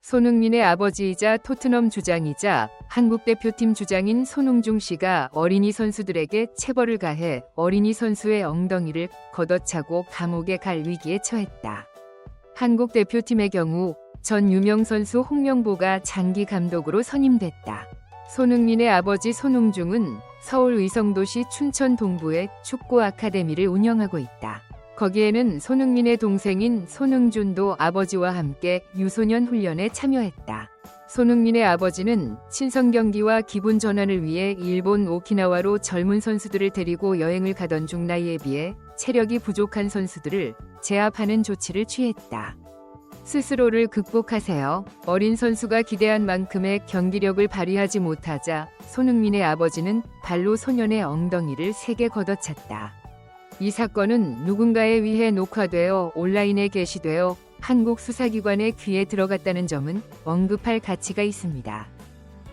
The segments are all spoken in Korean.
손흥민의 아버지이자 토트넘 주장이자 한국 대표팀 주장인 손흥중 씨가 어린이 선수들에게 체벌을 가해 어린이 선수의 엉덩이를 걷어차고 감옥에 갈 위기에 처했다. 한국 대표팀의 경우 전 유명 선수 홍명보가 장기 감독으로 선임됐다. 손흥민의 아버지 손흥중은 서울 의성도시 춘천 동부에 축구 아카데미를 운영하고 있다. 거기에는 손흥민의 동생인 손흥준도 아버지와 함께 유소년 훈련에 참여했다. 손흥민의 아버지는 친선 경기와 기분 전환을 위해 일본 오키나와로 젊은 선수들을 데리고 여행을 가던 중 나이에 비해 체력이 부족한 선수들을 제압하는 조치를 취했다. 스스로를 극복하세요. 어린 선수가 기대한 만큼의 경기력을 발휘하지 못하자 손흥민의 아버지는 발로 소년의 엉덩이를 세게 걷어찼다. 이 사건은 누군가에 의해 녹화되어 온라인에 게시되어 한국 수사기관의 귀에 들어갔다는 점은 언급할 가치가 있습니다.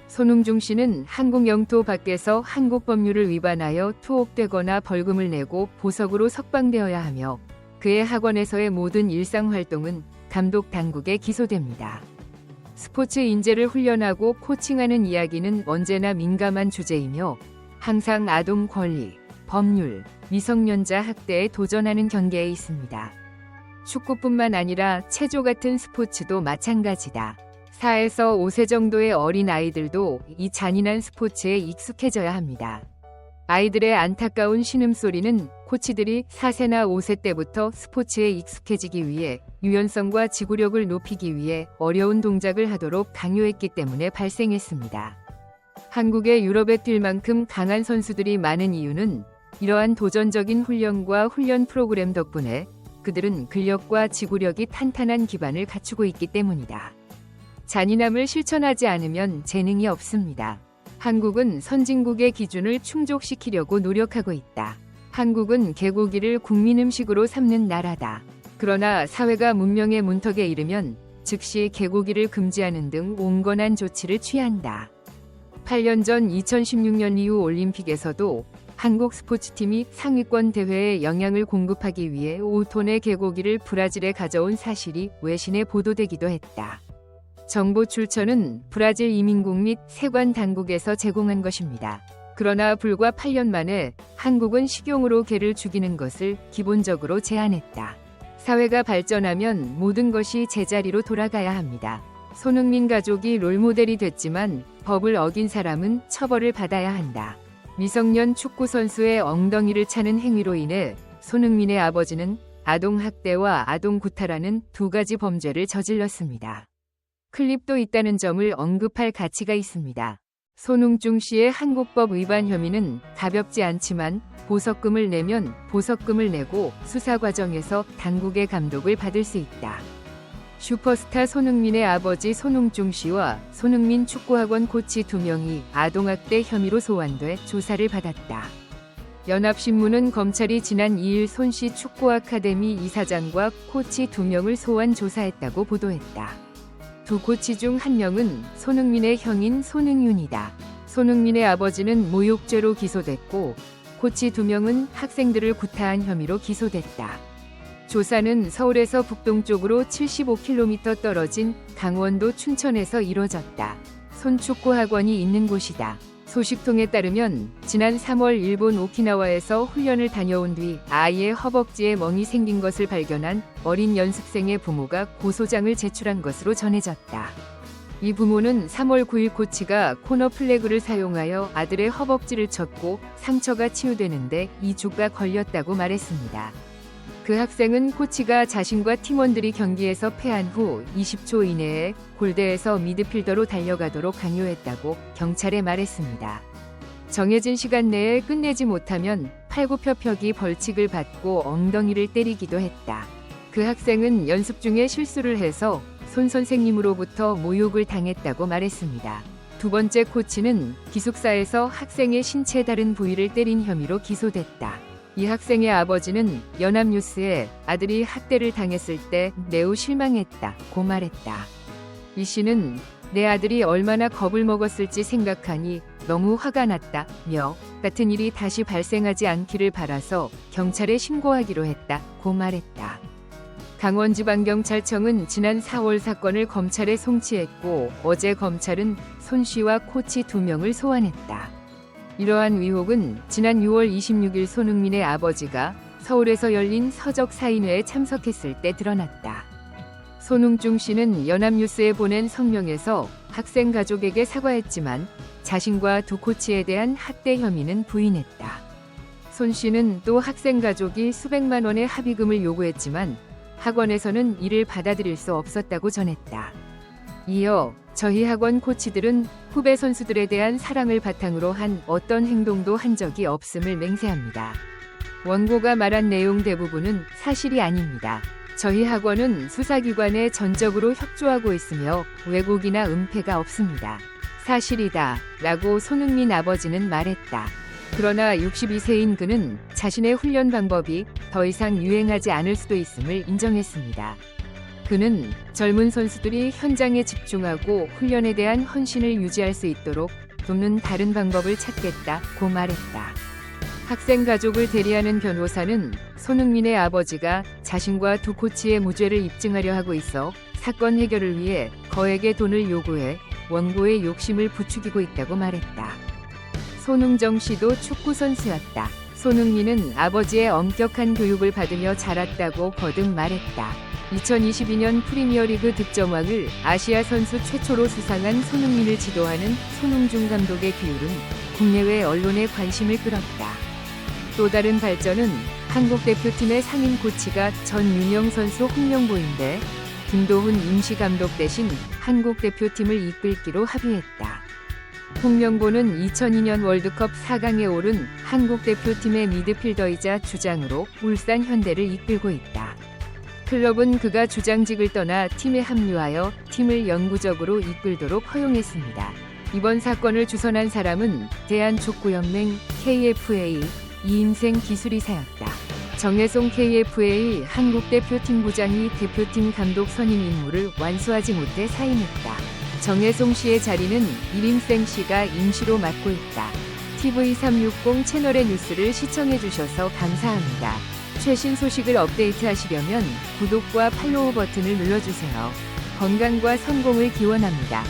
손흥중 씨는 한국 영토 밖에서 한국 법률을 위반하여 투옥되거나 벌금을 내고 보석으로 석방되어야 하며 그의 학원에서의 모든 일상 활동은 감독 당국에 기소됩니다. 스포츠 인재를 훈련하고 코칭하는 이야기는 언제나 민감한 주제이며 항상 아동 권리, 법률, 미성년자 학대에 도전하는 경계에 있습니다. 축구뿐만 아니라 체조 같은 스포츠도 마찬가지다. 4에서 5세 정도의 어린 아이들도 이 잔인한 스포츠에 익숙해져야 합니다. 아이들의 안타까운 신음소리는 코치들이 4세나 5세 때부터 스포츠에 익숙해지기 위해 유연성과 지구력을 높이기 위해 어려운 동작을 하도록 강요했기 때문에 발생했습니다. 한국의 유럽에 뛸 만큼 강한 선수들이 많은 이유는 이러한 도전적인 훈련과 훈련 프로그램 덕분에 그들은 근력과 지구력이 탄탄한 기반을 갖추고 있기 때문이다. 잔인함을 실천하지 않으면 재능이 없습니다. 한국은 선진국의 기준을 충족시키려고 노력하고 있다. 한국은 개고기를 국민 음식으로 삼는 나라다. 그러나 사회가 문명의 문턱에 이르면 즉시 개고기를 금지하는 등 온건한 조치를 취한다. 8년 전 2016년 리우 올림픽에서도 한국 스포츠팀이 상위권 대회에 영양을 공급하기 위해 5톤의 개고기를 브라질에 가져온 사실이 외신에 보도되기도 했다. 정보 출처는 브라질 이민국 및 세관 당국에서 제공한 것입니다. 그러나 불과 8년 만에 한국은 식용으로 개를 죽이는 것을 기본적으로 제한했다. 사회가 발전하면 모든 것이 제자리로 돌아가야 합니다. 손흥민 가족이 롤모델이 됐지만 법을 어긴 사람은 처벌을 받아야 한다. 미성년 축구 선수의 엉덩이를 차는 행위로 인해 손흥민의 아버지는 아동학대와 아동구타라는 두 가지 범죄를 저질렀습니다. 클립도 있다는 점을 언급할 가치가 있습니다. 손흥중 씨의 한국법 위반 혐의는 가볍지 않지만 보석금을 내면 보석금을 내고 수사 과정에서 당국의 감독을 받을 수 있다. 슈퍼스타 손흥민의 아버지 손흥중 씨와 손흥민 축구학원 코치 2명이 아동학대 혐의로 소환돼 조사를 받았다. 연합신문은 검찰이 지난 2일 손 씨 축구 아카데미 이사장과 코치 2명을 소환 조사했다고 보도했다. 두 코치 중 한 명은 손흥민의 형인 손흥윤이다. 손흥민의 아버지는 모욕죄로 기소됐고 코치 2명은 학생들을 구타한 혐의로 기소됐다. 조사는 서울에서 북동쪽으로 75km 떨어진 강원도 춘천에서 이뤄졌다. 손축구 학원이 있는 곳이다. 소식통에 따르면 지난 3월 일본 오키나와에서 훈련을 다녀온 뒤 아이의 허벅지에 멍이 생긴 것을 발견한 어린 연습생의 부모가 고소장을 제출한 것으로 전해졌다. 이 부모는 3월 9일 코치가 코너 플래그를 사용하여 아들의 허벅지를 쳤고 상처가 치유되는데 2주가 걸렸다고 말했습니다. 그 학생은 코치가 자신과 팀원들이 경기에서 패한 후 20초 이내에 골대에서 미드필더로 달려가도록 강요했다고 경찰에 말했습니다. 정해진 시간 내에 끝내지 못하면 팔굽혀펴기 벌칙을 받고 엉덩이를 때리기도 했다. 그 학생은 연습 중에 실수를 해서 손 선생님으로부터 모욕을 당했다고 말했습니다. 두 번째 코치는 기숙사에서 학생의 신체 다른 부위를 때린 혐의로 기소됐다. 이 학생의 아버지는 연합뉴스에 아들이 학대를 당했을 때 매우 실망했다고 말했다. 이 씨는 내 아들이 얼마나 겁을 먹었을지 생각하니 너무 화가 났다며 같은 일이 다시 발생하지 않기를 바라서 경찰에 신고하기로 했다고 말했다. 강원지방경찰청은 지난 4월 사건을 검찰에 송치했고 어제 검찰은 손 씨와 코치 2명을 소환했다. 이러한 의혹은 지난 6월 26일 손흥민의 아버지가 서울에서 열린 서적 사인회에 참석했을 때 드러났다. 손흥중 씨는 연합뉴스에 보낸 성명에서 학생 가족에게 사과했지만 자신과 두 코치에 대한 학대 혐의는 부인했다. 손 씨는 또 학생 가족이 수백만 원의 합의금을 요구했지만 학원에서는 이를 받아들일 수 없었다고 전했다. 이어 저희 학원 코치들은 후배 선수들에 대한 사랑을 바탕으로 한 어떤 행동도 한 적이 없음을 맹세합니다. 원고가 말한 내용 대부분은 사실이 아닙니다. 저희 학원은 수사기관에 전적으로 협조하고 있으며 왜곡이나 은폐가 없습니다. 사실이다 라고 손흥민 아버지는 말했다. 그러나 62세인 그는 자신의 훈련 방법이 더 이상 유행하지 않을 수도 있음을 인정했습니다. 그는 젊은 선수들이 현장에 집중하고 훈련에 대한 헌신을 유지할 수 있도록 돕는 다른 방법을 찾겠다고 말했다. 학생 가족을 대리하는 변호사는 손흥민의 아버지가 자신과 두 코치의 무죄를 입증하려 하고 있어 사건 해결을 위해 거액의 돈을 요구해 원고의 욕심을 부추기고 있다고 말했다. 손흥정 씨도 축구 선수였다. 손흥민은 아버지의 엄격한 교육을 받으며 자랐다고 거듭 말했다. 2022년 프리미어리그 득점왕을 아시아 선수 최초로 수상한 손흥민을 지도하는 손흥중 감독의 기율은 국내외 언론의 관심을 끌었다. 또 다른 발전은 한국 대표팀의 상임 코치가 전윤영 선수 홍명보인데 김도훈 임시감독 대신 한국 대표팀을 이끌기로 합의했다. 홍명보는 2002년 월드컵 4강에 오른 한국 대표팀의 미드필더이자 주장으로 울산 현대를 이끌고 있다. 클럽은 그가 주장직을 떠나 팀에 합류하여 팀을 영구적으로 이끌도록 허용했습니다. 이번 사건을 주선한 사람은 대한족구연맹 KFA 이인생 기술이사였다. 정혜송 KFA 한국 대표팀 부장이 대표팀 감독 선임 임무를 완수하지 못해 사임했다. 정혜송 씨의 자리는 이림생 씨가 임시로 맡고 있다. TV360 채널의 뉴스를 시청해주셔서 감사합니다. 최신 소식을 업데이트하시려면 구독과 팔로우 버튼을 눌러주세요. 건강과 성공을 기원합니다.